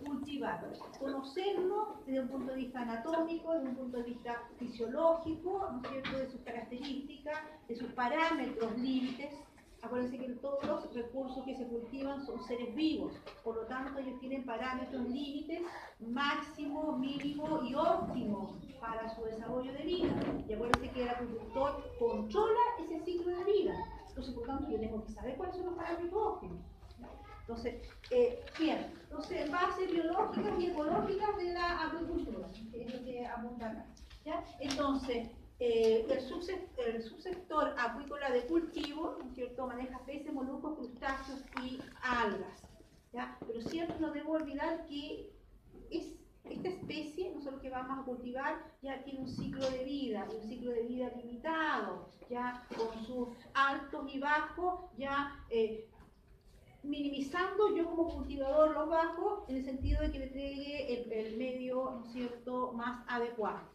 cultivar, conocerlo desde un punto de vista anatómico, desde un punto de vista fisiológico, ¿no es cierto?, de sus características, de sus parámetros, límites. Acuérdense que todos los recursos que se cultivan son seres vivos, por lo tanto ellos tienen parámetros, límites, máximo, mínimo y óptimo para su desarrollo de vida. Y acuérdense que el agricultor controla ese ciclo de vida. Entonces, por tanto, yo tengo que saber cuáles son los parámetros óptimos. Entonces, bien, entonces bases biológicas y ecológicas de la acuicultura, que es lo que apunta acá. ¿Ya? Entonces, el subsector acuícola de cultivo, ¿no es cierto?, maneja peces, moluscos, crustáceos y algas. ¿Ya? Pero siempre no debo olvidar que esta especie, nosotros que vamos a cultivar, ya tiene un ciclo de vida, limitado, ya con sus altos y bajos, ya minimizando yo como cultivador los bajos en el sentido de que le entregue el medio, ¿no es cierto?, más adecuado.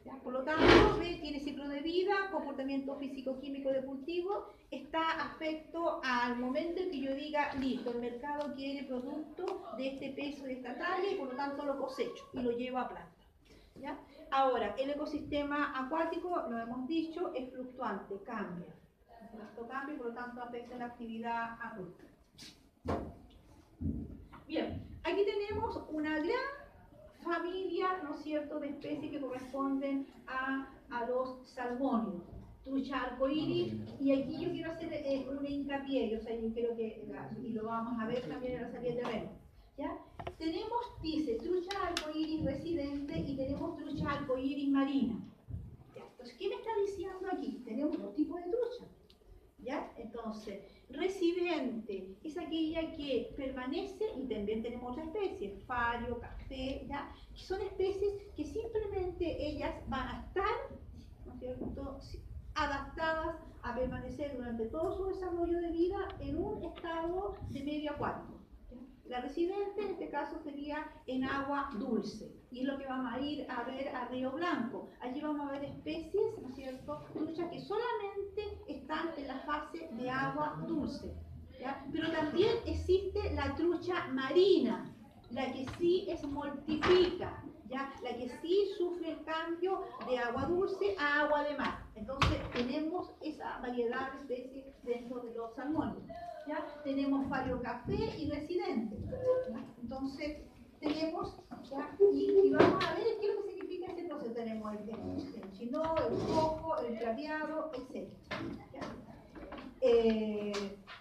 ¿Ya? Por lo tanto, tiene ciclo de vida, comportamiento físico-químico de cultivo, está afecto al momento en que yo diga, listo, el mercado quiere producto de este peso, de esta talla, y por lo tanto lo cosecho y lo llevo a planta. ¿Ya? Ahora, el ecosistema acuático, lo hemos dicho, es fluctuante, cambia. Esto cambia y por lo tanto afecta la actividad acuícola. Bien, aquí tenemos una gran familia, ¿no es cierto?, de especies que corresponden a los salmónidos, trucha arcoíris, y aquí yo quiero hacer un hincapié, o sea, yo quiero que, y lo vamos a ver también en la salida de terreno, ¿ya? Tenemos, dice, trucha arcoíris residente y tenemos trucha arcoíris marina. ¿Ya? Entonces, ¿qué me está diciendo aquí? Tenemos dos tipos de trucha, ¿ya? Entonces, residente es aquella que permanece, y también tenemos otra especie, fallo, café, ¿ya? Que son especies que simplemente ellas van a estar, ¿no es cierto?, adaptadas a permanecer durante todo su desarrollo de vida en un estado de medio acuático. ¿Ya? La residente en este caso sería en agua dulce, y es lo que vamos a ir a ver a Río Blanco. Allí vamos a ver especies, ¿no es cierto?, truchas que solamente están en la fase de agua dulce. ¿Ya? Pero también existe la trucha marina, la que sí es mortifica, ¿ya? La que sí sufre el cambio de agua dulce a agua de mar. Entonces tenemos esa variedad de especies dentro de los salmones. ¿Ya? Tenemos fallo café y residente. ¿Ya? Entonces tenemos, ¿ya? Y vamos a ver qué es lo que significa este proceso. Tenemos el chinó, el cojo, el plateado, etc. ¿Ya?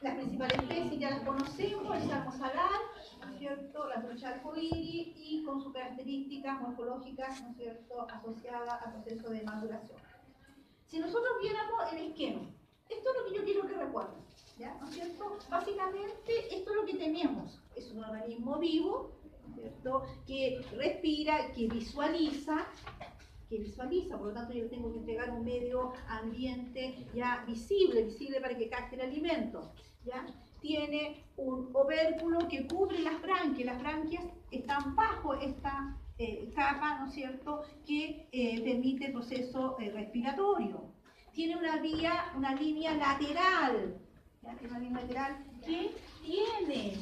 Las principales especies ya las conocemos, el salmo salar, ¿no es cierto?, la trucha arcoíris, y con sus características morfológicas, ¿no es cierto?, asociadas al proceso de maduración. Si nosotros viéramos el esquema, esto es lo que yo quiero que recuerden, ¿ya? ¿No es cierto? Básicamente esto es lo que tenemos, es un organismo vivo, ¿no es cierto?, que respira, que visualiza, por lo tanto yo tengo que entregar un medio ambiente ya visible para que capte el alimento, ¿ya? Tiene un opérculo que cubre las branquias están bajo esta capa, ¿no es cierto?, que permite el proceso respiratorio. Tiene una línea lateral, ¿ya? Una línea lateral que tiene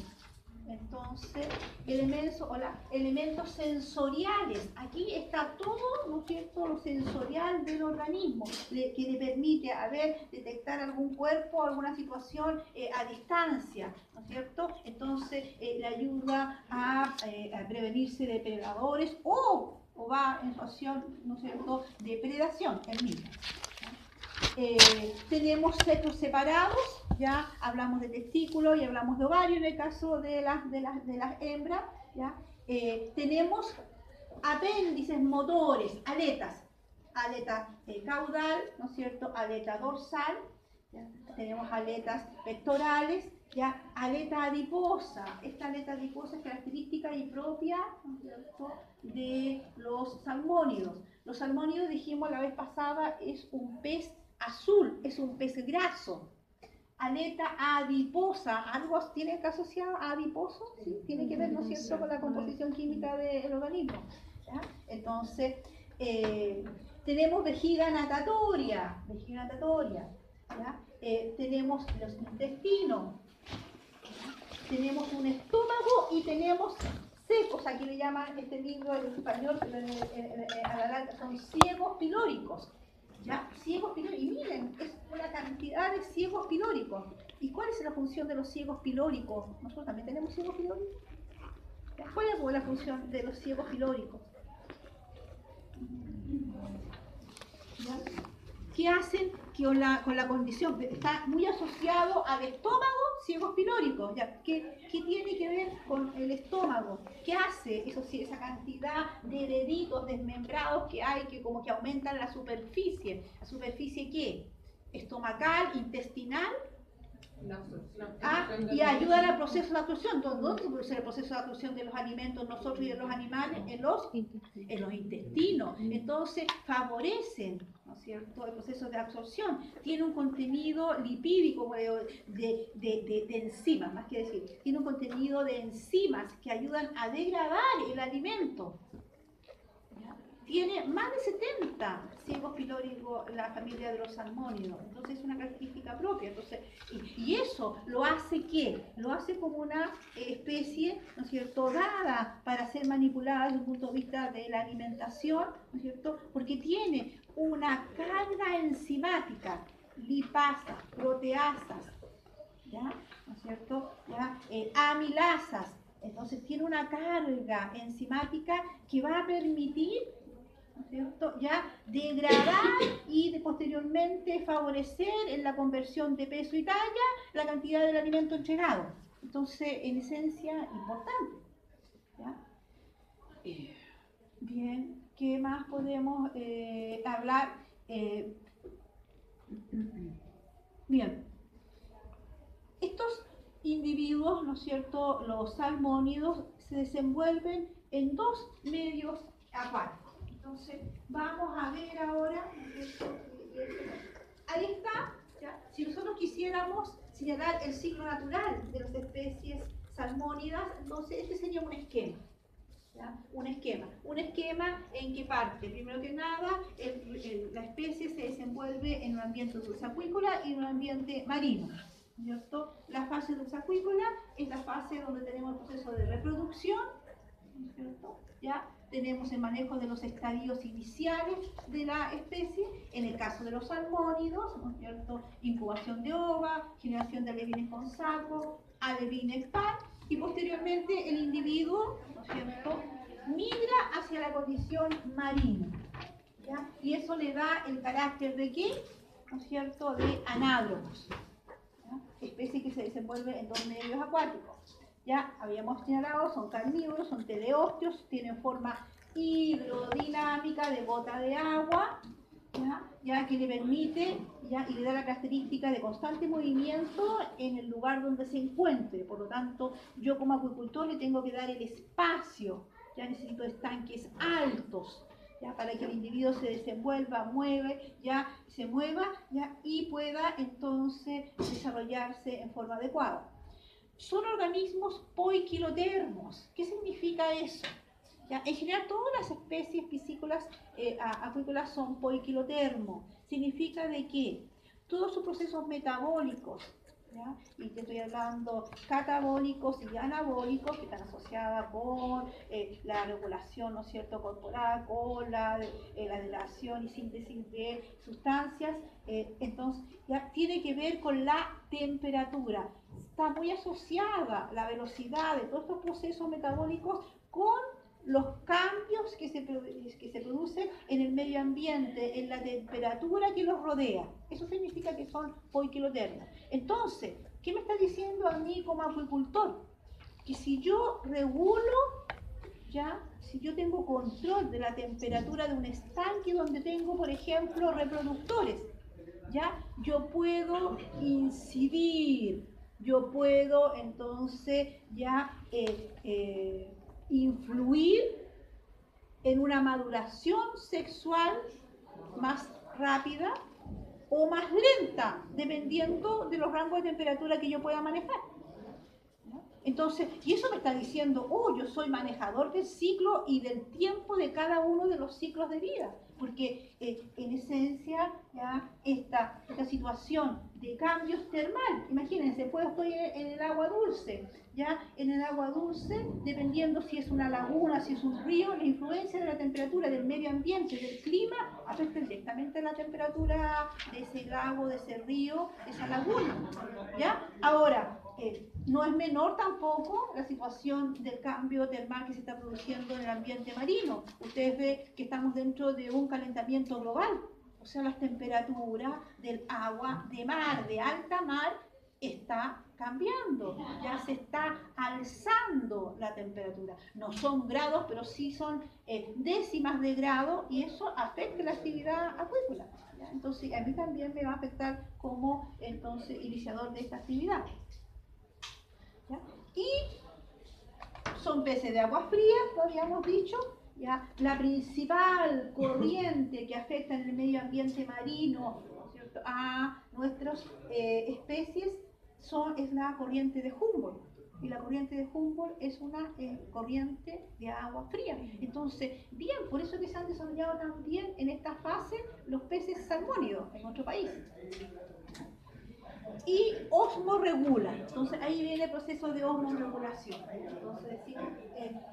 entonces elementos sensoriales. Aquí está todo, ¿no es cierto?, lo sensorial del organismo, que le permite detectar algún cuerpo, alguna situación a distancia, ¿no es cierto? Entonces le ayuda a prevenirse de predadores o va en situación, ¿no es cierto?, de predación, el mismo. Tenemos sexos separados, ya hablamos de testículos y hablamos de ovario en el caso de las hembras, ¿ya? Tenemos apéndices motores, aletas, aleta caudal, ¿no es cierto?, aleta dorsal, ¿ya? Tenemos aletas pectorales, ¿ya? Aleta adiposa. Esta aleta adiposa es característica y propia, ¿no es cierto?, de los salmónidos. Los salmónidos, dijimos la vez pasada, es un pez azul, es un pez graso. Aleta adiposa, ¿algo tiene que asociar a adiposo? ¿Sí? Tiene que ver, ¿no es cierto?, con la composición química del organismo, ¿ya? Entonces, tenemos vejiga natatoria, ¿ya? Tenemos los intestinos, ¿ya? Tenemos un estómago y tenemos aquí le llaman este libro en español, pero a la larga son ciegos pilóricos. ¿Ya? Ciegos pilóricos. Y miren, es una cantidad de ciegos pilóricos. ¿Y cuál es la función de los ciegos pilóricos? Nosotros también tenemos ciegos pilóricos. ¿Cuál es la función de los ciegos pilóricos? ¿Ya? ¿Qué hacen con la condición? Está muy asociado al estómago, ciegos pilóricos. ¿Ya? ¿Qué tiene que ver con el estómago? ¿Qué hace esa cantidad de deditos desmembrados que hay, que como que aumentan la superficie? ¿La superficie qué? Estomacal, intestinal. Y ayudan al proceso de absorción. ¿Dónde se produce el proceso de absorción de los alimentos nosotros y de los animales? En los intestinos. Entonces favorecen, ¿no es cierto?, el proceso de absorción. Tiene un contenido lipídico de enzimas, más que decir, tiene un contenido de enzimas que ayudan a degradar el alimento. Tiene más de 70 ciegos pilóricos la familia de los salmónidos, entonces es una característica propia. Entonces, y eso lo hace ¿qué? Lo hace como una especie, ¿no es cierto?, dada para ser manipulada desde un punto de vista de la alimentación, ¿no es cierto?, porque tiene una carga enzimática, lipasas, proteasas, ¿ya?, ¿no es cierto?, ¿ya? Amilasas. Entonces tiene una carga enzimática que va a permitir, ¿no es cierto?, ya degradar y posteriormente favorecer en la conversión de peso y talla la cantidad del alimento entregado. Entonces, en esencia, importante. ¿Ya? Bien, ¿qué más podemos hablar? Bien, estos individuos, ¿no es cierto?, los salmónidos, se desenvuelven en dos medios acuáticos. Entonces, vamos a ver ahora, ahí está, ¿ya? Si nosotros quisiéramos señalar el ciclo natural de las especies salmónidas, entonces este sería un esquema. ¿Ya? Un esquema en que parte, primero que nada, la especie se desenvuelve en un ambiente dulceacuícola y en un ambiente marino. ¿Cierto? La fase dulceacuícola es la fase donde tenemos el proceso de reproducción, ¿cierto? ¿Ya? Tenemos el manejo de los estadios iniciales de la especie, en el caso de los salmónidos, ¿no es cierto?, incubación de ova, generación de alevines con saco, alevines par, y posteriormente el individuo, ¿no es cierto?, migra hacia la condición marina, ¿ya? Y eso le da el carácter de ¿qué? ¿No es cierto?, de anádromos, ¿ya? Especie que se desenvuelve en dos medios acuáticos. Ya habíamos señalado, son carnívoros, son teleósteos, tienen forma hidrodinámica de gota de agua, ya que le permite y le da la característica de constante movimiento en el lugar donde se encuentre. Por lo tanto, yo como acuicultor le tengo que dar el espacio, ya necesito estanques altos, ya, para que el individuo se desenvuelva, se mueva y pueda entonces desarrollarse en forma adecuada. Son organismos poiquilotermos. ¿Qué significa eso? ¿Ya? En general, todas las especies piscícolas acuícolas son poiquilotermos. Significa de que todos sus procesos metabólicos, ¿ya? Y te estoy hablando catabólicos y anabólicos, que están asociados con la regulación, ¿no es cierto?, corporal, con la degradación y síntesis de sustancias. Entonces, ya tiene que ver con la temperatura. Está muy asociada la velocidad de todos estos procesos metabólicos con los cambios que se producen en el medio ambiente, en la temperatura que los rodea. Eso significa que son poiquilotermos. Entonces, ¿qué me está diciendo a mí como acuicultor? Que si yo regulo, si yo tengo control de la temperatura de un estanque donde tengo, por ejemplo, reproductores, yo puedo incidir, yo puedo entonces influir en una maduración sexual más rápida o más lenta, dependiendo de los rangos de temperatura que yo pueda manejar. Entonces, y eso me está diciendo, yo soy manejador del ciclo y del tiempo de cada uno de los ciclos de vida. porque en esencia ya esta situación de cambios termal, imagínense, pues estoy en el agua dulce, ya en el agua dulce, dependiendo si es una laguna, si es un río, la influencia de la temperatura, del medio ambiente, del clima, afecta directamente la temperatura de ese lago, de ese río, de esa laguna, ¿ya? Ahora, no es menor tampoco la situación del cambio termal que se está produciendo en el ambiente marino. Ustedes ven que estamos dentro de un calentamiento global, o sea, las temperaturas del agua de mar, de alta mar, está cambiando, ya se está alzando la temperatura. No son grados, pero sí son décimas de grado y eso afecta la actividad acuícola. ¿Ya? Entonces, a mí también me va a afectar como entonces iniciador de esta actividad. ¿Ya? Y son peces de agua fría, lo habíamos dicho. ¿Ya? La principal corriente que afecta en el medio ambiente marino, ¿no es cierto?, a nuestras especies es la corriente de Humboldt. Y la corriente de Humboldt es una corriente de agua fría. Entonces, bien, por eso que se han desarrollado también en esta fase los peces salmónidos en nuestro país. Y osmorregula, entonces ahí viene el proceso de osmorregulación. Entonces,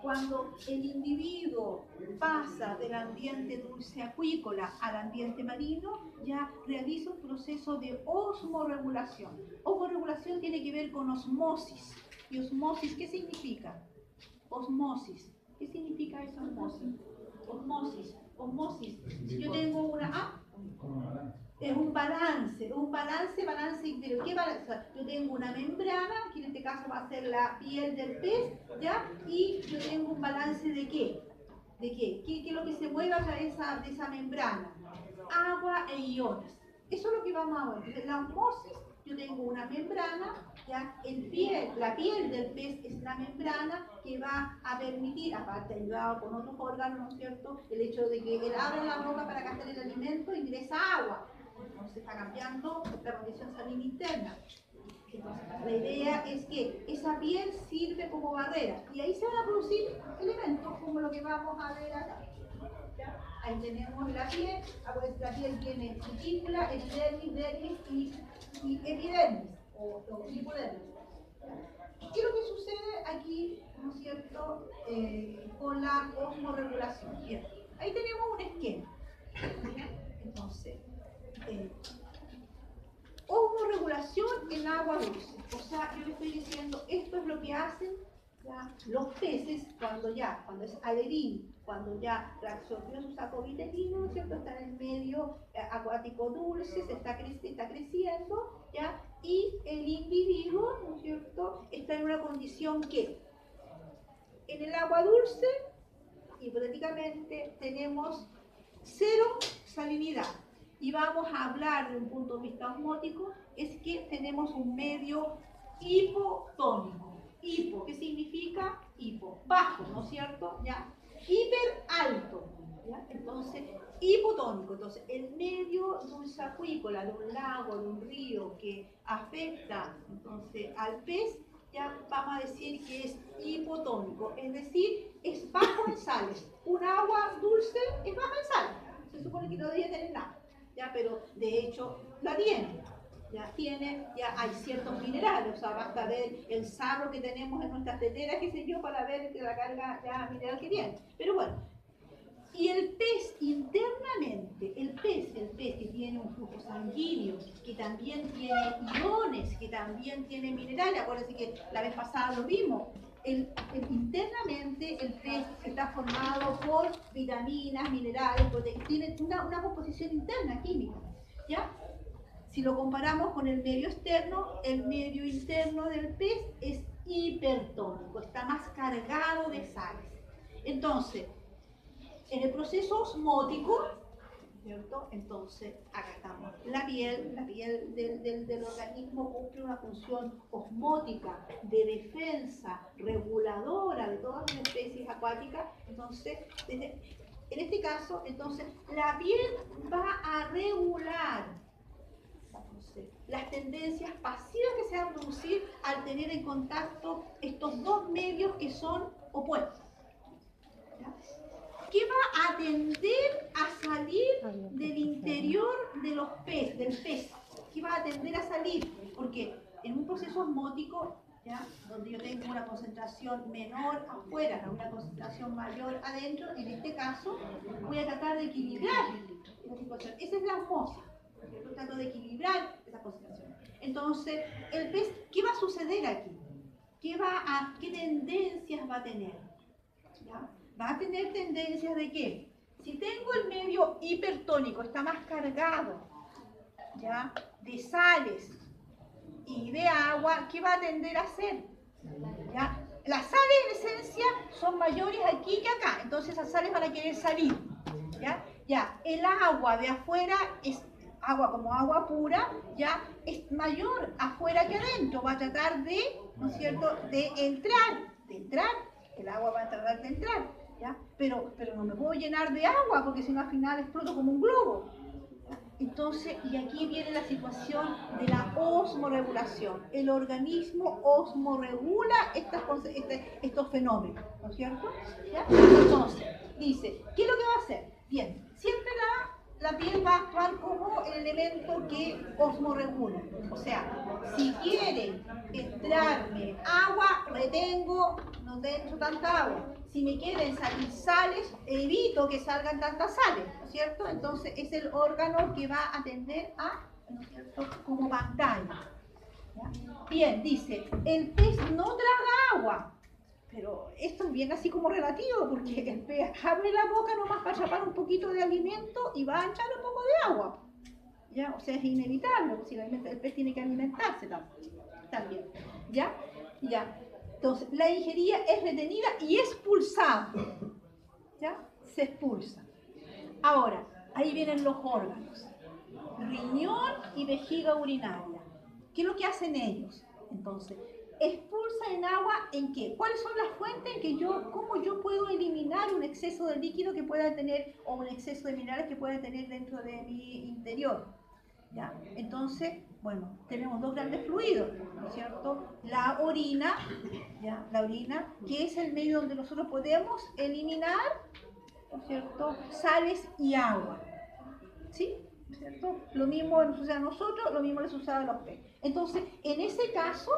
cuando el individuo pasa del ambiente dulce acuícola al ambiente marino, ya realiza un proceso de osmorregulación. Osmorregulación tiene que ver con osmosis. ¿Y osmosis qué significa? Osmosis. ¿Qué significa esa osmosis? Osmosis. Si yo tengo una... Es un balance, interior. ¿Qué balance? Yo tengo una membrana, que en este caso va a ser la piel del pez, ¿ya? Y yo tengo un balance ¿de qué? ¿De qué? ¿Qué es lo que se mueve a través de esa membrana? Agua e iones. Eso es lo que vamos a ver. Entonces, la osmosis, yo tengo una membrana, ¿ya? La piel del pez es la membrana que va a permitir, aparte ayudado con otros órganos, ¿no es cierto?, el hecho de que él abre la boca para captar el alimento, ingresa agua. Entonces está cambiando la condición salina interna. Entonces, la idea es que esa piel sirve como barrera y ahí se van a producir elementos como lo que vamos a ver acá. ¿Ya? Ahí tenemos la piel, la piel tiene cutícula, epidermis, dermis y epidermis o hipodermis. ¿Qué es lo que sucede aquí, no es cierto, con la osmorregulación? Bien, ahí tenemos un esquema. ¿Ya? Entonces, osmorregulación en agua dulce. O sea, yo le estoy diciendo, esto es lo que hacen ¿ya? Los peces cuando es adherín, cuando ya reabsorbió su saco vitelino, ¿no es cierto?, está en el medio acuático dulce, está creciendo, ¿ya? Y el individuo, ¿no es cierto?, está en una condición que en el agua dulce, hipotéticamente, tenemos cero salinidad. Y vamos a hablar de un punto de vista osmótico, es que tenemos un medio hipotónico. Hipo, ¿qué significa? Hipo, bajo, ¿no es cierto? ¿Ya? Hiper alto, ¿ya? Entonces, hipotónico. Entonces, el medio dulceacuícola de un lago, de un río que afecta entonces al pez, ya vamos a decir que es hipotónico, es decir, es bajo en sales. Un agua dulce es baja en sal. Se supone que no debería tener nada. ¿Ya? Pero de hecho la tiene, ya hay ciertos minerales, o sea, basta ver el sarro que tenemos en nuestras teteras, qué sé yo, para ver la carga ya mineral que tiene. Pero bueno, y el pez internamente, el pez que tiene un flujo sanguíneo, que también tiene iones, que también tiene minerales, acuérdense que la vez pasada lo vimos. Internamente el pez está formado por vitaminas, minerales, tiene una composición interna química, ¿ya? Si lo comparamos con el medio interno del pez es hipertónico, está más cargado de sales. Entonces, en el proceso osmótico, ¿cierto? Entonces, acá estamos. La piel del organismo cumple una función osmótica, de defensa, reguladora de todas las especies acuáticas. Entonces, en este caso, entonces, la piel va a regular las tendencias pasivas que se van a producir al tener en contacto estos dos medios que son opuestos. ¿Ya? ¿qué va a tender a salir del interior de los peces, del pez? ¿Qué va a tender a salir? Porque en un proceso osmótico, ¿ya? Donde yo tengo una concentración menor afuera, una concentración mayor adentro, en este caso voy a tratar de equilibrar esa situación. Esa es la osmosis. Yo trato de equilibrar esa concentración. Entonces, el pez, ¿qué va a suceder aquí? ¿Qué tendencias va a tener? ¿Ya? Va a tener tendencias de qué? Si tengo el medio hipertónico, está más cargado, ¿ya? De sales y de agua, ¿qué va a tender a hacer? ¿Ya? Las sales en esencia son mayores aquí que acá, entonces esas sales van a querer salir. ¿Ya? Ya, el agua de afuera es agua como agua pura, ya es mayor afuera que adentro, va a tratar de, ¿no es cierto?, de entrar, el agua va a tratar de entrar, ¿ya? Pero no me puedo llenar de agua porque si no al final exploto como un globo. Entonces, y aquí viene la situación de la osmorregulación. El organismo osmorregula estos fenómenos, ¿no es cierto? ¿Ya? Entonces, dice, ¿qué es lo que va a hacer? Bien, siempre la piel va a actuar como el elemento que osmorregula. O sea, si quiere entrarme agua, retengo, no dentro tanta agua. Si me quieren salir sales, evito que salgan tantas sales, ¿no es cierto? Entonces es el órgano que va a tender a, ¿no es cierto?, como pantalla. ¿Ya? Bien, dice, el pez no traga agua. Pero esto es bien así como relativo, porque el pez abre la boca nomás para chapar un poquito de alimento y va a echar un poco de agua. ¿Ya? O sea, es inevitable, porque el pez tiene que alimentarse también. ¿Ya? ¿Ya? Entonces, la ingerida es retenida y expulsada. ¿Ya? Se expulsa. Ahora, ahí vienen los órganos. Riñón y vejiga urinaria. ¿Qué es lo que hacen ellos? Entonces, expulsa en agua ¿en qué? ¿Cuáles son las fuentes cómo yo puedo eliminar un exceso de líquido que pueda tener o un exceso de minerales que pueda tener dentro de mi interior? ¿Ya? Entonces, bueno, tenemos dos grandes fluidos, ¿no es cierto? La orina, ¿ya? La orina, que es el medio donde nosotros podemos eliminar, ¿no es cierto?, sales y agua, ¿sí? ¿No es cierto? Lo mismo nos sucede a nosotros, lo mismo les sucede a los peces. Entonces, en ese caso,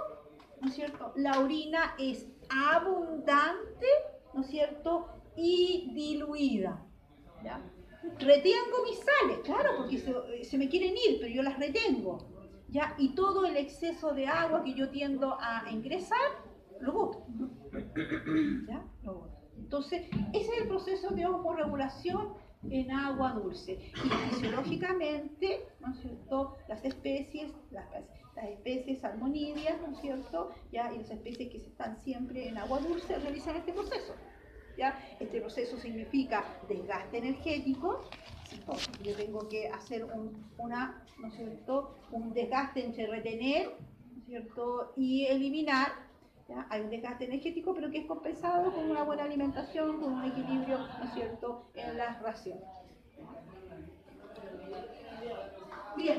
¿no es cierto?, la orina es abundante, ¿no es cierto?, y diluida, ¿ya? Retengo mis sales, claro, porque se me quieren ir, pero yo las retengo, ¿ya? Y todo el exceso de agua que yo tiendo a ingresar, lo boto, ¿ya? Lo boto. Entonces, ese es el proceso de osmorregulación en agua dulce. Y fisiológicamente, ¿no es cierto?, las especies salmonidias, ¿no es cierto?, ¿ya?, y las especies que están siempre en agua dulce realizan este proceso. ¿Ya? Este proceso significa desgaste energético. Entonces, yo tengo que hacer ¿no es cierto?, un desgaste entre retener, ¿no es cierto?, y eliminar. ¿Ya? Hay un desgaste energético, pero que es compensado con una buena alimentación, con un equilibrio, ¿no es cierto?, en las raciones. Bien,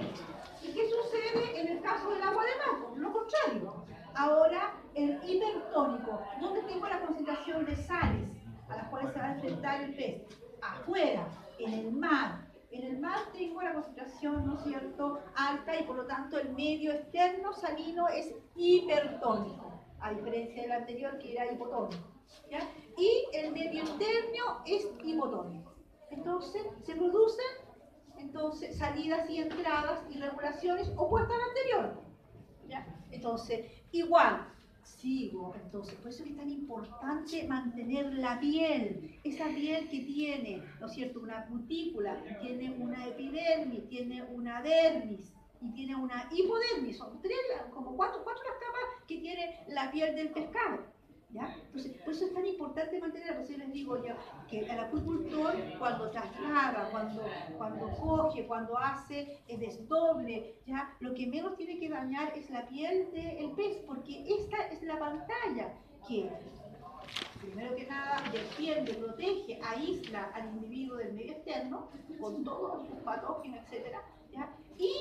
¿y qué sucede en el caso del agua de mar? Lo contrario. Ahora, el hipertónico, ¿dónde tengo la concentración de sales a las cuales se va a enfrentar el pez? Afuera, en el mar. En el mar tengo la concentración, ¿no es cierto?, alta, y por lo tanto el medio externo salino es hipertónico, a diferencia del anterior que era hipotónico. ¿Ya? Y el medio interno es hipotónico. Entonces, se producen salidas y entradas y regulaciones opuestas al anterior. ¿Ya? Entonces, igual, sigo. Entonces, por eso es tan importante mantener la piel, esa piel que tiene, ¿no es cierto?, una cutícula, tiene una epidermis, tiene una dermis y tiene una hipodermis. Son como cuatro las capas que tiene la piel del pescado. ¿Ya? Entonces, por eso es tan importante mantenerla. Por eso les digo yo que el acuicultor, cuando traslada, cuando coge, cuando hace desdoble, ¿ya?, lo que menos tiene que dañar es la piel del pez, porque esta es la pantalla que, primero que nada, defiende, protege, aísla al individuo del medio externo, con todos sus patógenos, etc. ¿Ya? Y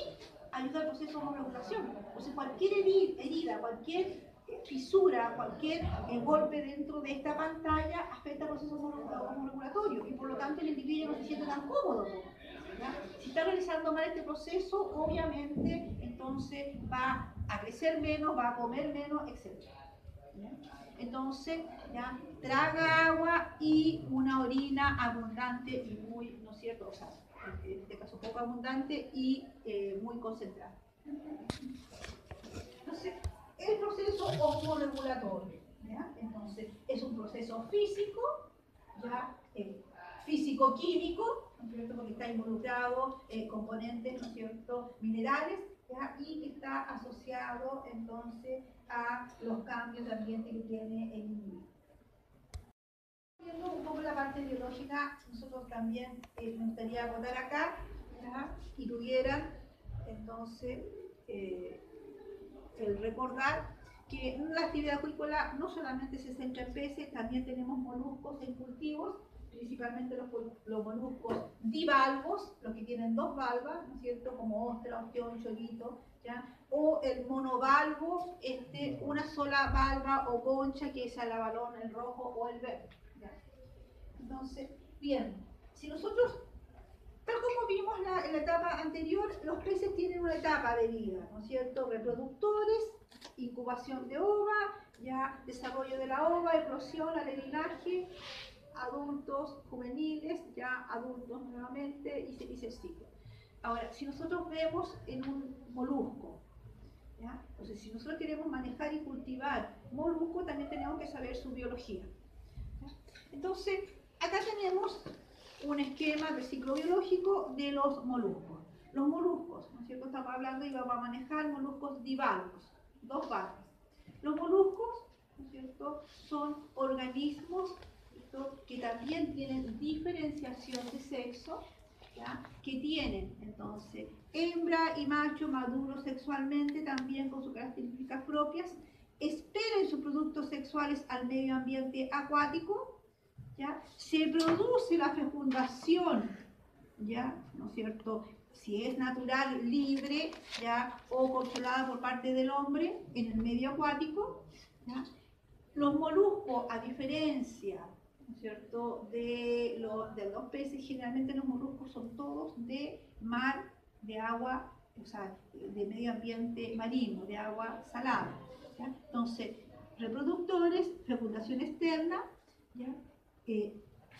ayuda al proceso de regulación. Entonces, cualquier herida, cualquier fisura, cualquier golpe dentro de esta pantalla afecta al proceso hormonorregulatorio y por lo tanto el individuo no se siente tan cómodo. ¿Ya? Si está realizando mal este proceso, obviamente entonces va a crecer menos, va a comer menos, etc. ¿Ya? Entonces, ya traga agua y una orina abundante y muy, ¿no es cierto? O sea, en este caso poco abundante y muy concentrada. Entonces, el proceso hormonorregulatorio, ¿ya? Entonces, es un proceso físico, ya físico-químico, ¿no es cierto? Porque está involucrado componentes, ¿no es cierto?, minerales, ¿ya? Y que está asociado entonces a los cambios de ambiente que tiene el individuo. Viendo un poco la parte biológica, nosotros también me gustaría acotar acá, ¿ya? Y tuvieran entonces el recordar que la actividad acuícola no solamente se centra en peces, también tenemos moluscos en cultivos, principalmente los moluscos bivalvos, los que tienen dos valvas, ¿no es cierto?, como ostra, ostión, cholito, ¿ya? O el monovalvo, una sola valva o concha, que es el abalón, el rojo o el verde, ¿ya? Entonces, bien, si nosotros, tal como vimos en la etapa anterior, los peces tienen una etapa de vida, ¿no es cierto?, reproductores, incubación de ova, ya desarrollo de la ova, eclosión, alebrinaje, adultos juveniles, ya adultos nuevamente, y se ciclo. Ahora, si nosotros vemos en un molusco, ¿ya? Entonces, si nosotros queremos manejar y cultivar molusco, también tenemos que saber su biología, ¿ya? Entonces, acá tenemos un esquema de ciclo biológico de los moluscos. Los moluscos, ¿no es cierto? Estamos hablando y vamos a manejar moluscos bivalvos, dos valvas. Los moluscos, ¿no es cierto?, son organismos, ¿cierto?, que también tienen diferenciación de sexo, ¿ya?, que tienen entonces hembra y macho maduros sexualmente, también con sus características propias, esperan sus productos sexuales al medio ambiente acuático, ¿ya? Se produce la fecundación, ¿ya?, ¿no es cierto?, si es natural, libre, ¿ya?, o controlada por parte del hombre en el medio acuático, ¿ya? Los moluscos, a diferencia, ¿no es cierto?, de los peces, generalmente los moluscos son todos de mar, de agua, o sea, de medio ambiente marino, de agua salada, ¿ya? Entonces, reproductores, fecundación externa, ¿ya?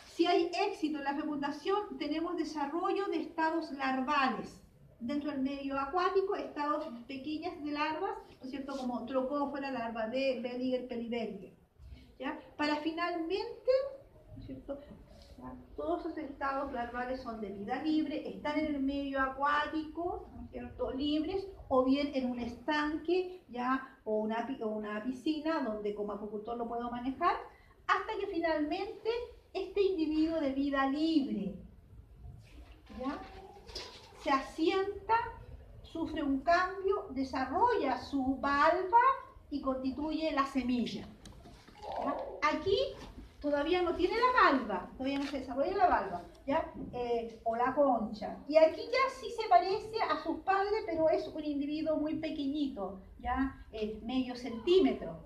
Si hay éxito en la fecundación, tenemos desarrollo de estados larvales. Dentro del medio acuático, estados pequeñas de larvas, ¿no es cierto?, como trocófora, larva de Beliger, Pelibeliger, ¿ya? Para finalmente, ¿no es cierto?, ¿ya?, todos esos estados larvales son de vida libre, están en el medio acuático, ¿no es cierto?, libres, o bien en un estanque, ¿ya?, o una piscina donde como acuicultor lo puedo manejar, hasta que finalmente este individuo de vida libre, ¿ya?, se asienta, sufre un cambio, desarrolla su valva y constituye la semilla, ¿ya? Aquí todavía no tiene la valva, todavía no se desarrolla la valva, ¿ya? O la concha. Y aquí ya sí se parece a sus padres, pero es un individuo muy pequeñito, ¿ya? Medio centímetro.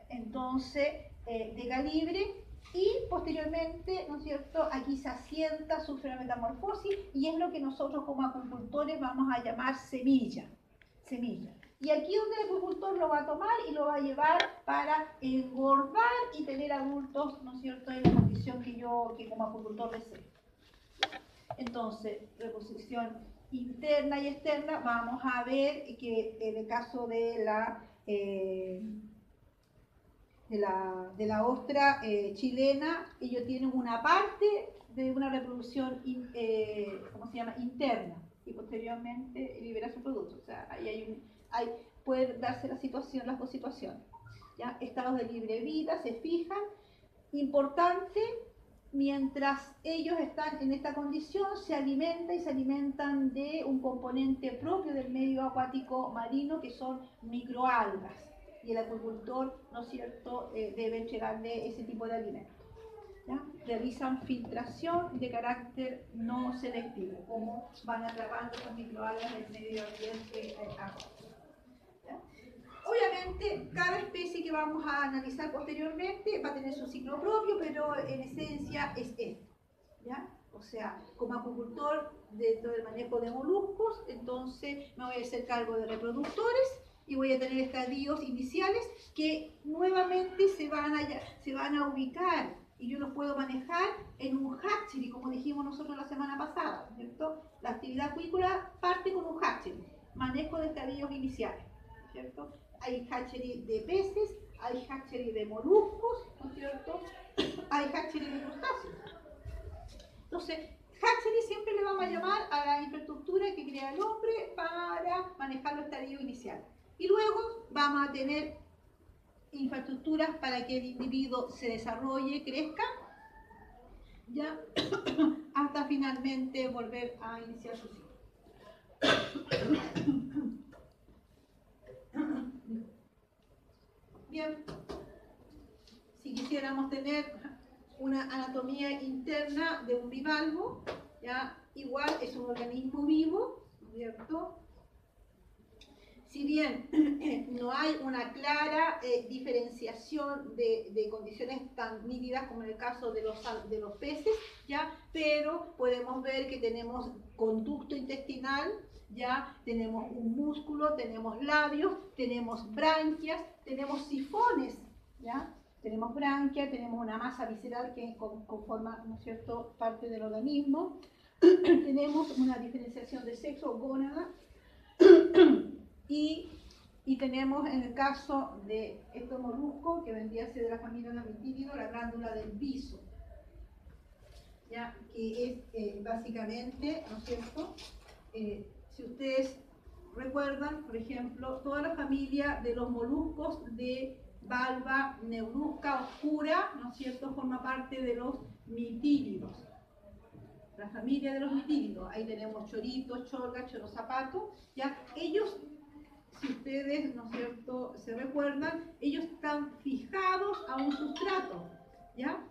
Entonces, de calibre. Y posteriormente, ¿no es cierto?, aquí se asienta, sufre una metamorfosis y es lo que nosotros como acuicultores vamos a llamar semilla. Semilla. Y aquí es donde el acuicultor lo va a tomar y lo va a llevar para engordar y tener adultos, ¿no es cierto?, en la condición que como acuicultor deseo. Entonces, reproducción interna y externa, vamos a ver que en el caso de la ostra chilena, ellos tienen una parte de una reproducción interna y posteriormente libera su producto. O sea, ahí puede darse las dos situaciones, ¿ya? Estados de libre vida, se fijan. Importante, mientras ellos están en esta condición, se alimentan de un componente propio del medio acuático marino, que son microalgas. Y el acuicultor, ¿no es cierto?, debe entregarle ese tipo de alimentos, ¿ya? Realizan filtración de carácter no selectivo, como van atrapando esas microalgas del medio ambiente acuático, ¿ya? Obviamente, cada especie que vamos a analizar posteriormente va a tener su ciclo propio, pero en esencia es esto, ¿ya? O sea, como acuicultor dentro del manejo de moluscos, entonces me voy a hacer cargo de reproductores y voy a tener estadios iniciales que nuevamente se van a ubicar y yo los puedo manejar en un hatchery, como dijimos nosotros la semana pasada, ¿cierto? La actividad acuícola parte con un hatchery, manejo de estadios iniciales, ¿cierto? Hay hatchery de peces, hay hatchery de moluscos, ¿no es cierto? Hay hatchery de crustáceos. Entonces, hatchery siempre le vamos a llamar a la infraestructura que crea el hombre para manejar los estadios iniciales. Y luego vamos a tener infraestructuras para que el individuo se desarrolle, crezca, ya hasta finalmente volver a iniciar su ciclo. Bien, si quisiéramos tener una anatomía interna de un bivalvo, ya igual es un organismo vivo, ¿cierto? Si bien no hay una clara diferenciación de condiciones tan nítidas como en el caso de los peces, ¿ya? Pero podemos ver que tenemos conducto intestinal, ¿ya? Tenemos un músculo, tenemos labios, tenemos branquias, tenemos sifones, ¿ya? Tenemos branquias, tenemos una masa visceral que conforma, ¿no es cierto?, parte del organismo. Tenemos una diferenciación de sexo, gónada. Y tenemos en el caso de estos moluscos, que vendría a ser de la familia Lamitínido, la glándula del viso, ¿ya? Que es básicamente, ¿no es cierto? Si ustedes recuerdan, por ejemplo, toda la familia de los moluscos de valva negruzca oscura, ¿no es cierto?, forma parte de los mitílidos. La familia de los mitílidos, ahí tenemos choritos, chorgas, chorozapatos, ¿ya? Ellos, si ustedes, ¿no es cierto?, se recuerdan, ellos están fijados a un sustrato, ¿ya?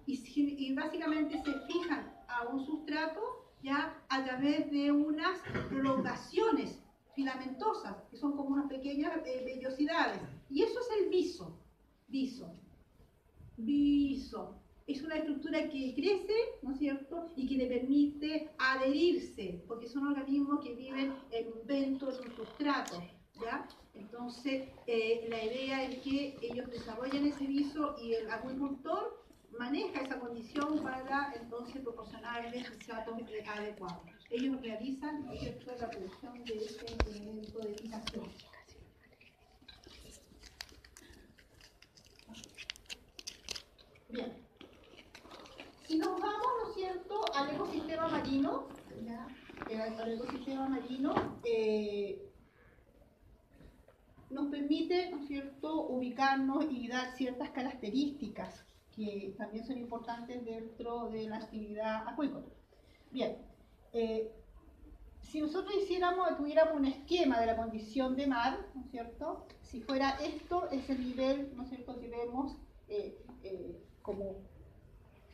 Y básicamente se fijan a un sustrato, ¿ya?, a través de unas prolongaciones filamentosas, que son como unas pequeñas vellosidades. Y eso es el viso. Viso. Es una estructura que crece, ¿no es cierto?, y que le permite adherirse, porque son organismos que viven dentro de un sustrato, ¿ya? Entonces, la idea es que ellos desarrollan ese viso y el acuicultor maneja esa condición para entonces proporcionarles sustratos adecuados. Ellos realizan, ¿no es cierto?, la producción de este elemento de fijación. Bien. Si nos vamos, ¿no es cierto?, al ecosistema marino, ¿ya? Al ecosistema marino nos permite, ¿no es cierto?, ubicarnos y dar ciertas características que también son importantes dentro de la actividad acuícola. Bien, si nosotros tuviéramos un esquema de la condición de mar, ¿no es cierto?, si fuera esto, es el nivel, ¿no es cierto?, que vemos como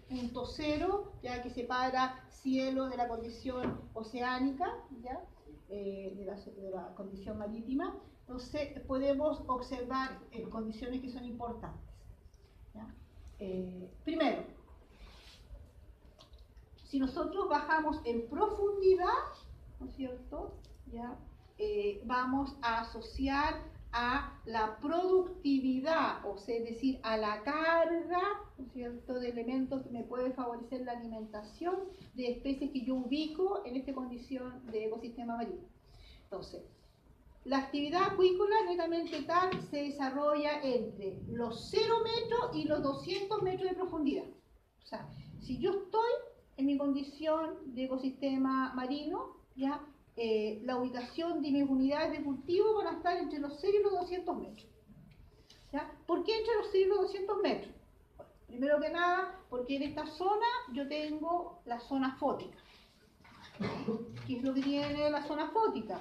punto cero, ya que separa cielo de la condición oceánica, ¿ya? De la condición marítima. Entonces podemos observar condiciones que son importantes, ¿ya? Primero, si nosotros bajamos en profundidad, ¿no es cierto?, ¿ya? Vamos a asociar a la productividad, o sea, es decir, a la carga, ¿no es cierto?, de elementos que me pueden favorecer la alimentación de especies que yo ubico en esta condición de ecosistema marino. Entonces, la actividad acuícola netamente tal se desarrolla entre los 0 metros y los 200 metros de profundidad. O sea, si yo estoy en mi condición de ecosistema marino, ¿ya?, la ubicación de mis unidades de cultivo van a estar entre los 0 y los 200 metros. ¿Ya? ¿Por qué entre los 0 y los 200 metros? Bueno, primero que nada, porque en esta zona yo tengo la zona fótica. ¿Qué es lo que tiene la zona fótica?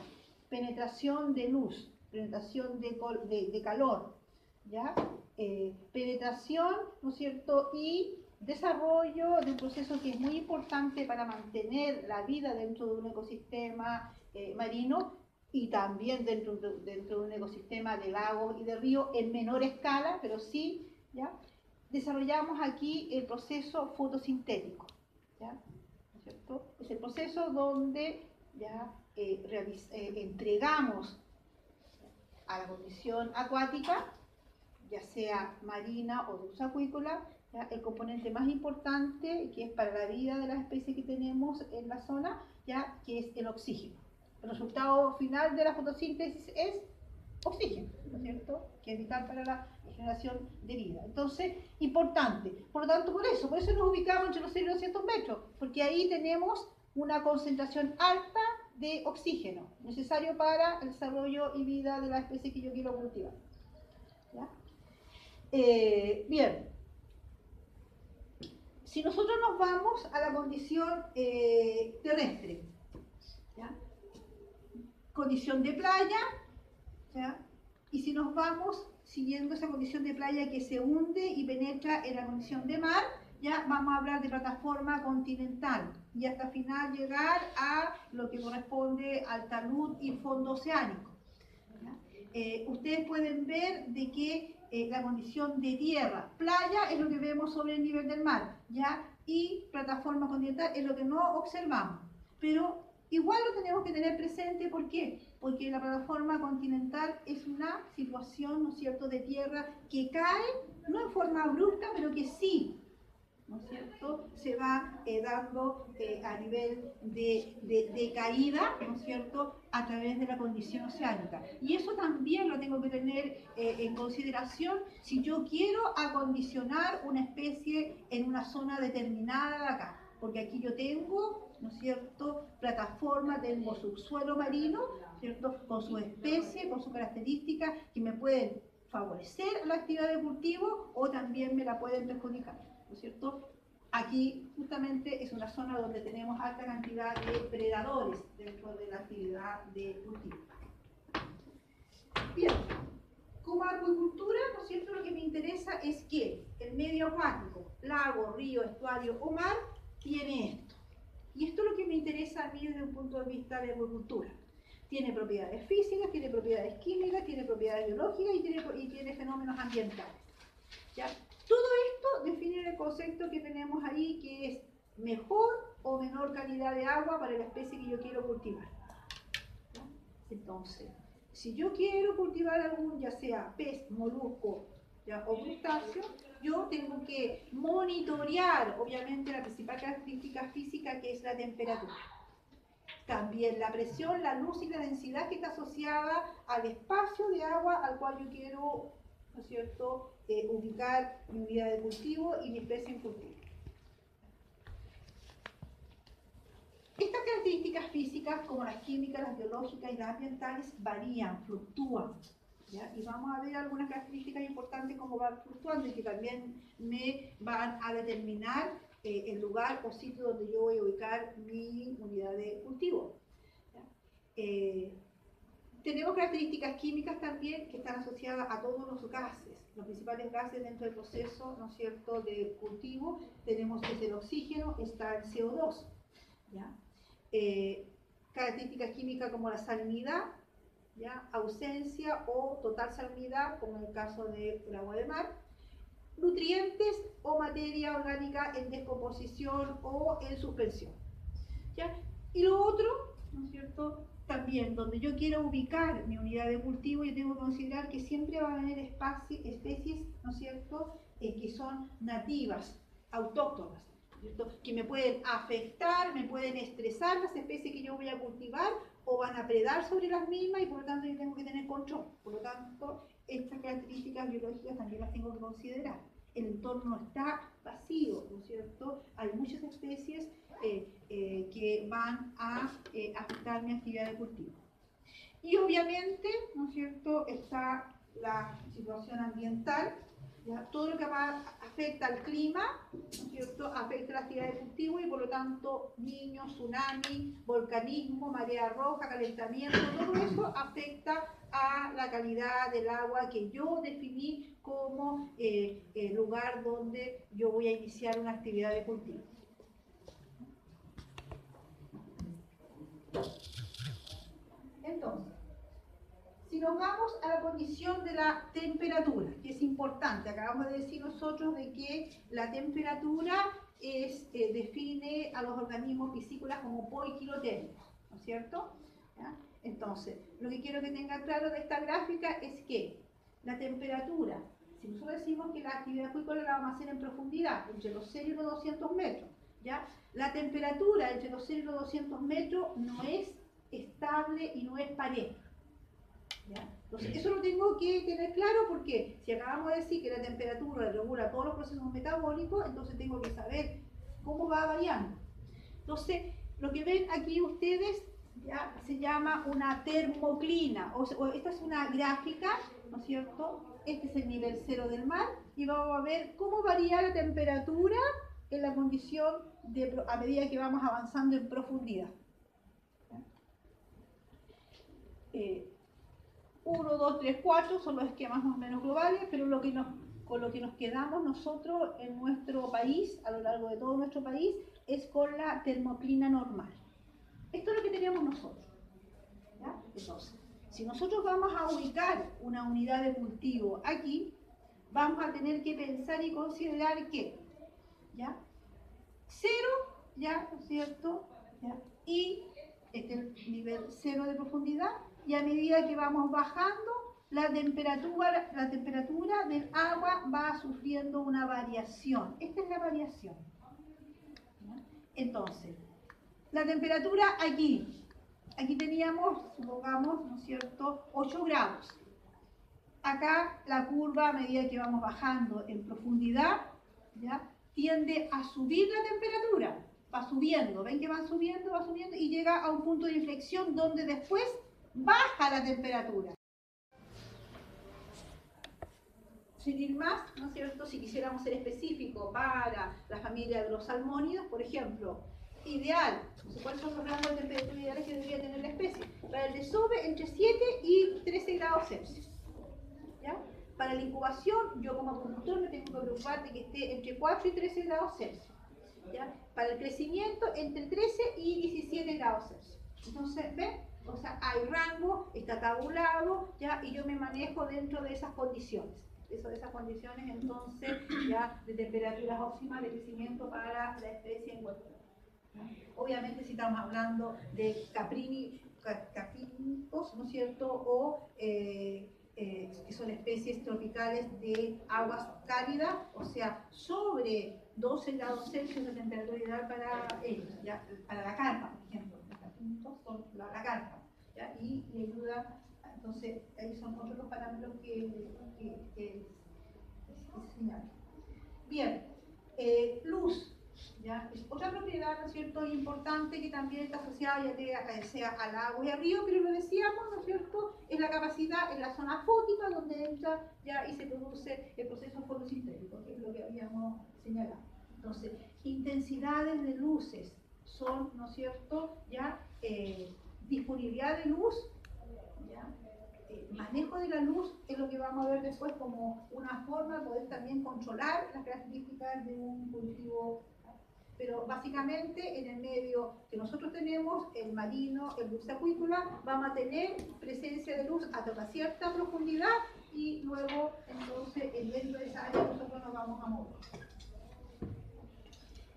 Penetración de luz, penetración de calor, ¿ya? Penetración, ¿no es cierto?, y desarrollo de un proceso que es muy importante para mantener la vida dentro de un ecosistema marino, y también dentro de un ecosistema de lagos y de ríos en menor escala, pero sí, ¿ya? Desarrollamos aquí el proceso fotosintético, ¿ya? ¿No es cierto? Es el proceso donde ya entregamos a la condición acuática, ya sea marina o de uso acuícola, ¿ya? El componente más importante que es para la vida de las especies que tenemos en la zona, ¿ya? Que es el oxígeno. El resultado final de la fotosíntesis es oxígeno, ¿no es cierto? Que es vital para la generación de vida. Entonces, importante. Por lo tanto, por eso nos ubicamos entre los 0 y los 200 metros, porque ahí tenemos una concentración alta de oxígeno, necesario para el desarrollo y vida de la especie que yo quiero cultivar. ¿Ya? Bien. Si nosotros nos vamos a la condición terrestre, ¿ya? Condición de playa, ¿ya? Y si nos vamos siguiendo esa condición de playa que se hunde y penetra en la condición de mar, ya vamos a hablar de plataforma continental y hasta el final llegar a lo que corresponde al talud y fondo oceánico. Ustedes pueden ver de que la condición de tierra, playa es lo que vemos sobre el nivel del mar, ¿ya? Y plataforma continental es lo que no observamos, pero igual lo tenemos que tener presente. ¿Por qué? Porque la plataforma continental es una situación, ¿no es cierto?, de tierra que cae, no en forma abrupta, pero que sí, ¿no es cierto?, se va dando a nivel de caída, ¿no es cierto?, a través de la condición oceánica. Y eso también lo tengo que tener en consideración si yo quiero acondicionar una especie en una zona determinada de acá. Porque aquí yo tengo, ¿no es cierto?, plataforma, tengo subsuelo marino, ¿cierto?, con su especie, con sus características que me pueden favorecer la actividad de cultivo o también me la pueden perjudicar, ¿no es cierto? Aquí justamente es una zona donde tenemos alta cantidad de predadores dentro de la actividad de cultivo. Bien, como acuicultura, ¿no es cierto?, lo que me interesa es que el medio acuático, lago, río, estuario o mar, tiene esto. Y esto es lo que me interesa a mí desde un punto de vista de acuicultura. Tiene propiedades físicas, tiene propiedades químicas, tiene propiedades biológicas y tiene fenómenos ambientales. ¿Ya? Todo esto define el concepto que tenemos ahí, que es mejor o menor calidad de agua para la especie que yo quiero cultivar. ¿Ya? Entonces, si yo quiero cultivar algún, ya sea pez, molusco, ¿ya?, o crustáceo, yo tengo que monitorear, obviamente, la principal característica física, que es la temperatura. También la presión, la luz y la densidad que está asociada al espacio de agua al cual yo quiero, ¿no es cierto?, ubicar mi unidad de cultivo y mi especie en cultivo. Estas características físicas, como las químicas, las biológicas y las ambientales, varían, fluctúan, ¿ya? Y vamos a ver algunas características importantes como van fluctuando y que también me van a determinar el lugar o sitio donde yo voy a ubicar mi unidad de cultivo. Tenemos características químicas también que están asociadas a todos los gases. Los principales gases dentro del proceso, ¿no es cierto?, de cultivo, tenemos que es el oxígeno, está el CO2. ¿Ya? Características químicas como la salinidad, ¿ya?, ausencia o total salinidad, como en el caso del agua de mar. Nutrientes o materia orgánica en descomposición o en suspensión. ¿Ya? Y lo otro, ¿no es cierto?, también donde yo quiero ubicar mi unidad de cultivo, yo tengo que considerar que siempre va a haber especies, ¿no es cierto?, que son nativas, autóctonas, ¿cierto?, que me pueden afectar, me pueden estresar las especies que yo voy a cultivar o van a predar sobre las mismas y por lo tanto yo tengo que tener control. Por lo tanto, estas características biológicas también las tengo que considerar. El entorno está vacío, ¿no es cierto? Hay muchas especies que van a afectar mi actividad de cultivo. Y obviamente, ¿no es cierto?, está la situación ambiental, ¿ya? Todo lo que afecta al clima, ¿no es cierto?, afecta la actividad de cultivo y por lo tanto niños, tsunami, volcanismo, marea roja, calentamiento, todo eso afecta a la calidad del agua que yo definí como el lugar donde yo voy a iniciar una actividad de cultivo. Entonces, Si nos vamos a la condición de la temperatura, que es importante, acabamos de decir nosotros de que la temperatura define a los organismos piscícolas como poikilotérmicos, ¿no es cierto? ¿Ya? Entonces, lo que quiero que tenga claro de esta gráfica es que la temperatura, si nosotros decimos que la actividad acuícola la vamos a hacer en profundidad, entre los 0 y los 200 metros, ¿ya? La temperatura entre los 0 y los 200 metros no es estable y no es pareja. ¿Ya? Entonces, eso lo tengo que tener claro porque si acabamos de decir que la temperatura regula todos los procesos metabólicos, entonces tengo que saber cómo va variando. Entonces, lo que ven aquí ustedes ya se llama una termoclina, o esta es una gráfica, ¿no es cierto? Este es el nivel cero del mar y vamos a ver cómo varía la temperatura en la condición a medida que vamos avanzando en profundidad. 1, 2, 3, 4 son los esquemas más o menos globales, pero con lo que nos quedamos nosotros en nuestro país, a lo largo de todo nuestro país, es con la termoclina normal. Esto es lo que teníamos nosotros. ¿Ya? Entonces, si nosotros vamos a ubicar una unidad de cultivo aquí, vamos a tener que pensar y considerar que, ¿ya? 0, ¿ya? ¿No es cierto? ¿Ya? Y este es el nivel 0 de profundidad, y a medida que vamos bajando, la temperatura del agua va sufriendo una variación. Esta es la variación. ¿Ya? Entonces, la temperatura aquí teníamos, supongamos, ¿no es cierto?, 8 grados. Acá la curva, a medida que vamos bajando en profundidad, ¿ya?, tiende a subir la temperatura. Va subiendo, ven que va subiendo y llega a un punto de inflexión donde después baja la temperatura. Sin ir más, ¿no es cierto?, si quisiéramos ser específicos para la familia de los salmónidos, por ejemplo, ideal, ¿cuáles son los rangos de temperatura ideales que debería tener la especie? Para el desove, entre 7 y 13 grados Celsius. ¿Ya? Para la incubación, yo como acuicultor me tengo que preocupar de que esté entre 4 y 13 grados Celsius. ¿Ya? Para el crecimiento, entre 13 y 17 grados Celsius. Entonces, ¿ven? O sea, hay rango, está tabulado, ¿ya? Y yo me manejo dentro de esas condiciones. De esas condiciones, entonces, ya de temperaturas óptimas de crecimiento para la especie en cuestión. Obviamente, si estamos hablando de caprínicos, ¿no es cierto?, o que son especies tropicales de aguas cálidas, o sea, sobre 12 grados Celsius de temperatura ideal para ellos, ¿ya? Para la carpa, por ejemplo. Los caprínicos son la carpa, ¿ya? Y le ayuda, entonces, ahí son otros los parámetros que se señalan. Bien, luz. ¿Ya? Es otra propiedad, ¿no es cierto?, importante que también está asociada ya sea al agua y al río, pero lo decíamos, ¿no es cierto?, es la capacidad en la zona fótica donde entra ya y se produce el proceso fotosintético, que es lo que habíamos señalado. Entonces, intensidades de luces son, ¿no es cierto?, ya disponibilidad de luz, ¿ya? Manejo de la luz es lo que vamos a ver después como una forma de poder también controlar las características de un cultivo. Pero básicamente en el medio que nosotros tenemos, el marino, el dulce acuícola, vamos a tener presencia de luz hasta una cierta profundidad y luego entonces dentro de esa área nosotros nos vamos a mover.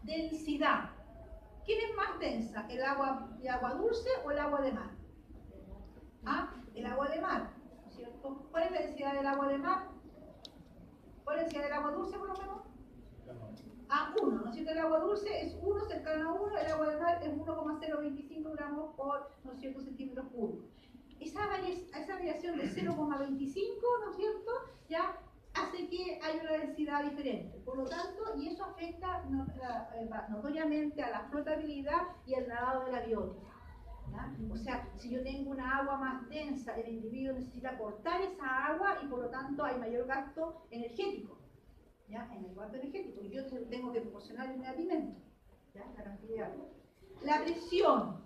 Densidad. ¿Quién es más densa? ¿El agua de agua dulce o el agua de mar? Ah, el agua de mar, ¿no es cierto? ¿Cuál es la densidad del agua de mar? ¿Cuál es la densidad del agua dulce por lo menos? A 1, ¿no es cierto? El agua dulce es 1 cercano a 1, el agua de mar es 1,025 gramos por, ¿no es cierto?, centímetros cúbicos. Esa variación de 0,25, ¿no es cierto?, ya hace que haya una densidad diferente. Por lo tanto, y eso afecta notoriamente a la flotabilidad y al nadado de la biótica. ¿Ya? O sea, si yo tengo una agua más densa, el individuo necesita cortar esa agua y por lo tanto hay mayor gasto energético. ¿Ya? En el gasto energético, yo tengo que proporcionar un alimento, ¿ya? La cantidad. La presión,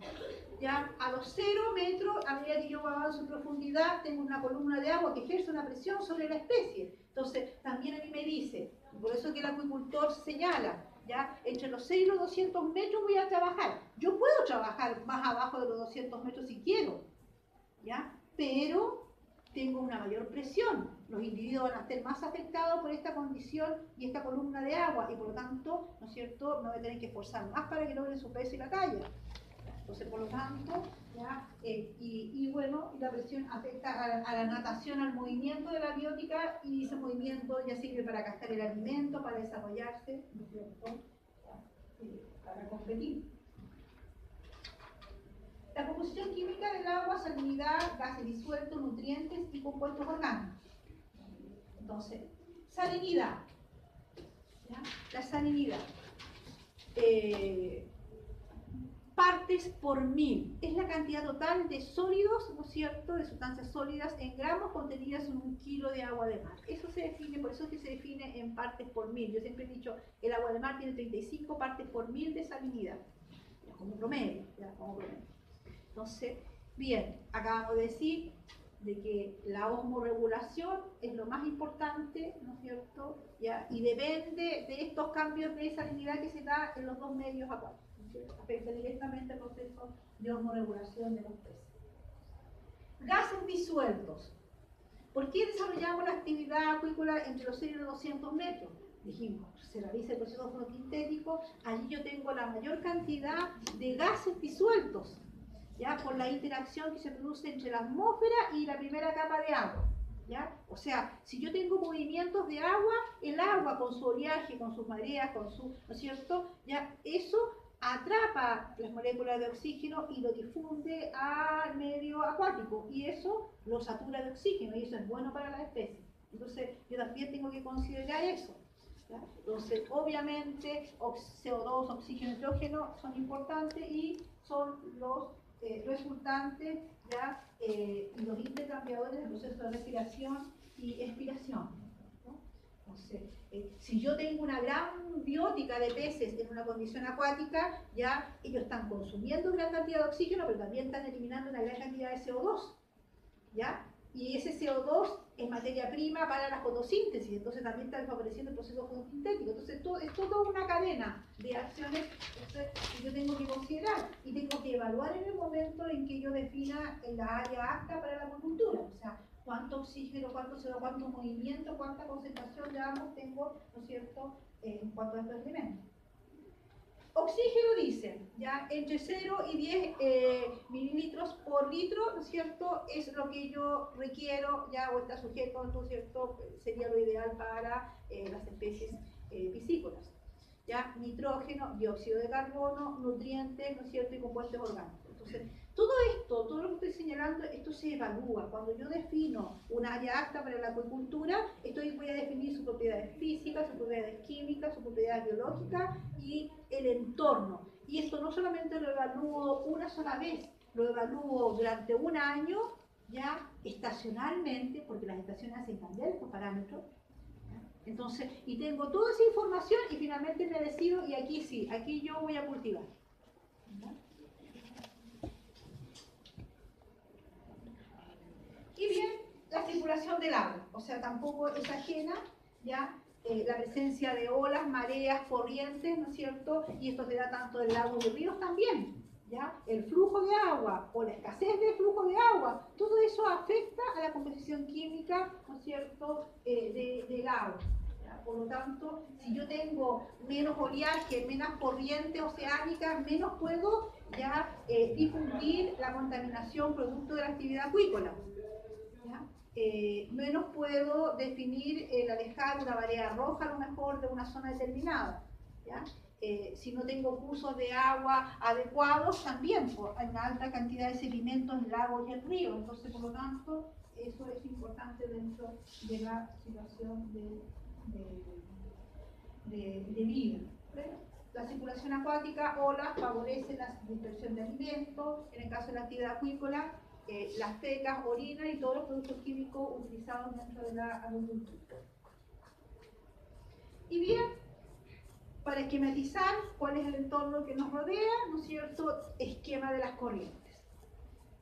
¿ya? A los 0 metros, a medida que yo avanzo en profundidad, tengo una columna de agua que ejerce una presión sobre la especie. Entonces, también a mí me dice, por eso que el acuicultor señala, ¿ya? Entre los 6 y los 200 metros voy a trabajar. Yo puedo trabajar más abajo de los 200 metros si quiero, ¿ya? Pero tengo una mayor presión. Los individuos van a ser más afectados por esta condición y esta columna de agua, y por lo tanto, ¿no es cierto?, me voy a tener que esforzar más para que logren su peso y la talla. Entonces, por lo tanto, ¿ya? Bueno, la presión afecta a la natación, al movimiento de la biótica, y ese movimiento ya sirve para captar el alimento, para desarrollarse, ¿no es cierto?, para competir. La composición química del agua: salinidad, gases disueltos, nutrientes y compuestos orgánicos. Entonces, salinidad. ¿Ya? La salinidad. Partes por mil. Es la cantidad total de sólidos, ¿no es cierto?, de sustancias sólidas en gramos contenidas en 1 kilo de agua de mar. Eso se define, por eso es que se define en partes por mil. Yo siempre he dicho, el agua de mar tiene 35 partes por mil de salinidad, como promedio, como promedio. Entonces, bien, acabamos de decir de que la osmorregulación es lo más importante, ¿no es cierto?, ¿ya? Y depende de estos cambios de salinidad que se da en los dos medios acuáticos. Afecta directamente el proceso de osmorregulación de los peces. Gases disueltos. ¿Por qué desarrollamos la actividad acuícola entre los 0 y los 200 metros? Dijimos, se realiza el proceso fotosintético, allí yo tengo la mayor cantidad de gases disueltos, ¿ya?, por la interacción que se produce entre la atmósfera y la primera capa de agua, ¿ya? O sea, si yo tengo movimientos de agua, el agua con su oleaje, con sus mareas, con su, ¿no es cierto?, ya, eso atrapa las moléculas de oxígeno y lo difunde al medio acuático, y eso lo satura de oxígeno, y eso es bueno para la especie. Entonces, yo también tengo que considerar eso, ¿ya? Entonces, obviamente, CO2, oxígeno, nitrógeno son importantes y son los resultantes, ¿ya?, y los intercambiadores del proceso de respiración y expiración, ¿no? Entonces, si yo tengo una gran biótica de peces en una condición acuática, ya ellos están consumiendo gran cantidad de oxígeno, pero también están eliminando una gran cantidad de CO2, ¿ya? Y ese CO2 es materia prima para la fotosíntesis, entonces también está favoreciendo el proceso fotosintético. Entonces, es toda una cadena de acciones que yo tengo que considerar y tengo que evaluar en el momento en que yo defina la área apta para la acuicultura. O sea, cuánto oxígeno, cuánto CO2, cuánto movimiento, cuánta concentración de ambos tengo, ¿no es cierto?, en cuanto a estos elementos. Oxígeno, dicen, ya entre 0 y 10 mililitros por litro, ¿no es cierto?, es lo que yo requiero, ya, o está sujeto, ¿no es cierto?, sería lo ideal para las especies piscícolas. Ya, nitrógeno, dióxido de carbono, nutrientes, ¿no es cierto?, y compuestos orgánicos. Entonces, todo esto, todo lo que estoy señalando, esto se evalúa. Cuando yo defino una área apta para la acuicultura, voy a definir sus propiedades físicas, sus propiedades químicas, sus propiedades biológicas y el entorno. Y esto no solamente lo evalúo una sola vez, lo evalúo durante un año, ya estacionalmente, porque las estaciones hacen cambiar estos parámetros. Entonces, y tengo toda esa información y finalmente me decido, y aquí sí, aquí yo voy a cultivar. ¿Ya? Y bien, la circulación del agua, o sea, tampoco es ajena, ¿ya? La presencia de olas, mareas, corrientes, ¿no es cierto? Y esto se da tanto en lagos y ríos también, ¿ya? El flujo de agua o la escasez de flujo de agua, todo eso afecta a la composición química, ¿no es cierto?, del agua. ¿Ya? Por lo tanto, si yo tengo menos oleaje, menos corrientes oceánicas, menos puedo ya difundir la contaminación producto de la actividad acuícola. ¿Ya? Menos puedo definir el alejar una marea roja a lo mejor de una zona determinada, ¿ya? Si no tengo cursos de agua adecuados, también hay una alta cantidad de sedimentos en lagos y en ríos, entonces por lo tanto eso es importante dentro de la situación de vida. La circulación acuática, olas, favorece la dispersión de alimentos, en el caso de la actividad acuícola, las fecas, orina y todos los productos químicos utilizados dentro de la agricultura. Y bien, para esquematizar cuál es el entorno que nos rodea, ¿no es cierto?, esquema de las corrientes.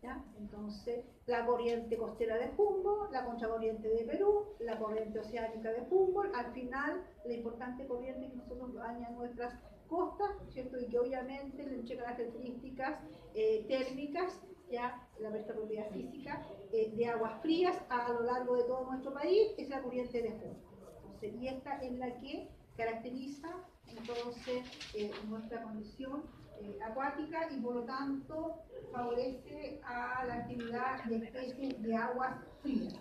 ¿Ya? Entonces, la corriente costera de Humboldt, la contracorriente de Perú, la corriente oceánica de Humboldt, al final, la importante corriente que nosotros baña nuestras costas, ¿cierto? Y que obviamente le entrega características térmicas, ya la propiedad física de aguas frías a lo largo de todo nuestro país, es la corriente de Junco. Entonces, y esta es la que caracteriza entonces nuestra condición acuática y por lo tanto favorece a la actividad de especies de aguas frías.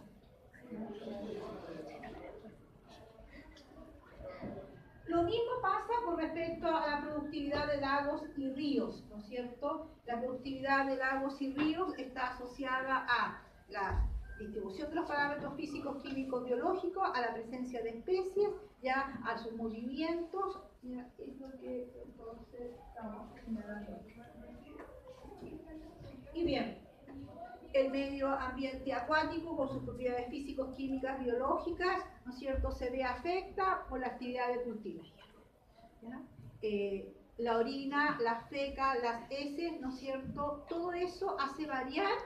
Lo mismo pasa con respecto a la productividad de lagos y ríos, ¿no es cierto? La productividad de lagos y ríos está asociada a la distribución de los parámetros físicos, químicos, biológicos, a la presencia de especies, ya a sus movimientos, ya, es lo que entonces estamos señalando. Y bien, el medio ambiente acuático con sus propiedades físicos, químicas, biológicas, ¿no es cierto?, se ve afecta por la actividad de cultivos. La orina, la feca, las heces, ¿no es cierto?, todo eso hace variar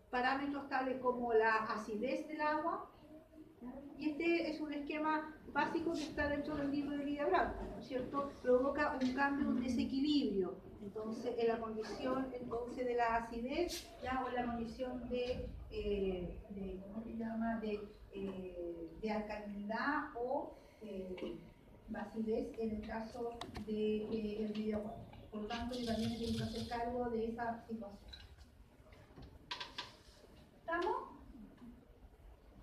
parámetros tales como la acidez del agua, ¿ya? Y este es un esquema básico que está dentro del libro de Lidia Bravo, ¿no es cierto?, provoca un cambio, un desequilibrio. Entonces, en la condición entonces de la acidez, ¿ya? O en la condición de ¿cómo se llama?, de alcalinidad o acidez en el caso del videojuego. Por lo tanto, yo también tengo que hacer cargo de esa situación. ¿Estamos?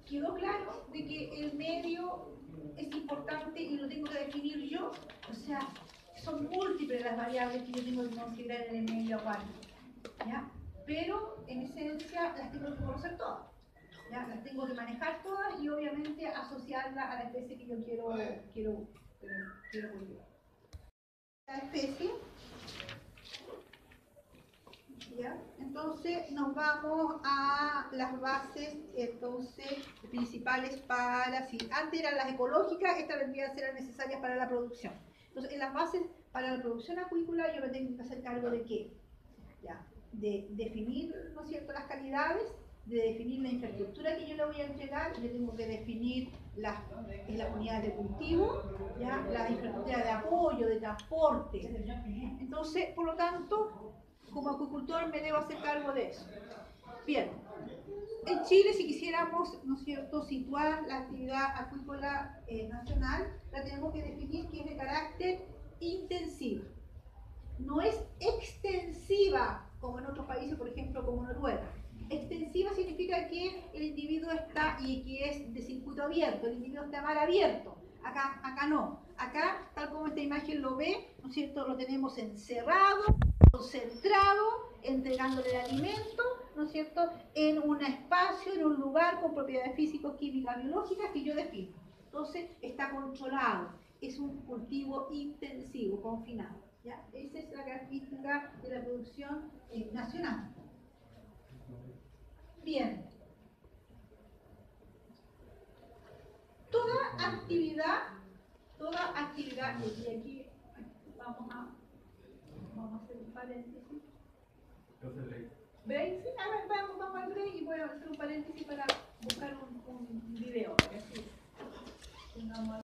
¿Quedó claro de que el medio es importante y lo tengo que definir yo? O sea, son múltiples las variables que yo tengo que considerar en el medio acuático, ¿ya? Pero en esencia las tengo que conocer todas, ¿ya? Las tengo que manejar todas y obviamente asociarlas a la especie que yo quiero cultivar. La especie, ¿ya? Entonces nos vamos a las bases entonces principales para, si antes eran las ecológicas, estas vendrían a ser las necesarias para la producción. Entonces en las bases para la producción acuícola yo me tengo que hacer cargo de qué, ¿ya? De definir, ¿no es cierto?, las calidades, de definir la infraestructura que yo le voy a entregar, yo tengo que definir las unidades de cultivo, ¿ya? La infraestructura de apoyo, de transporte. Entonces, por lo tanto, como acuicultor me debo hacer cargo de eso. Bien, en Chile si quisiéramos, ¿no es cierto?, situar la actividad acuícola nacional, la tenemos que definir que es de carácter intensiva. No es extensiva, como en otros países, por ejemplo, como Noruega. Extensiva significa que el individuo está, y que es de circuito abierto, el individuo está mar abierto. Acá no. Acá, tal como esta imagen lo ve, ¿no es cierto?, lo tenemos encerrado, concentrado, entregándole el alimento, ¿no es cierto?, en un espacio, en un lugar con propiedades físicas, químicas, biológicas que yo defino. Entonces, está controlado. Es un cultivo intensivo, confinado. ¿Ya? Esa es la característica de la producción nacional. Bien. Toda actividad, y aquí vamos a hacer un paréntesis. ¿Break? Sí, a ver, vamos al break y voy a hacer un paréntesis para buscar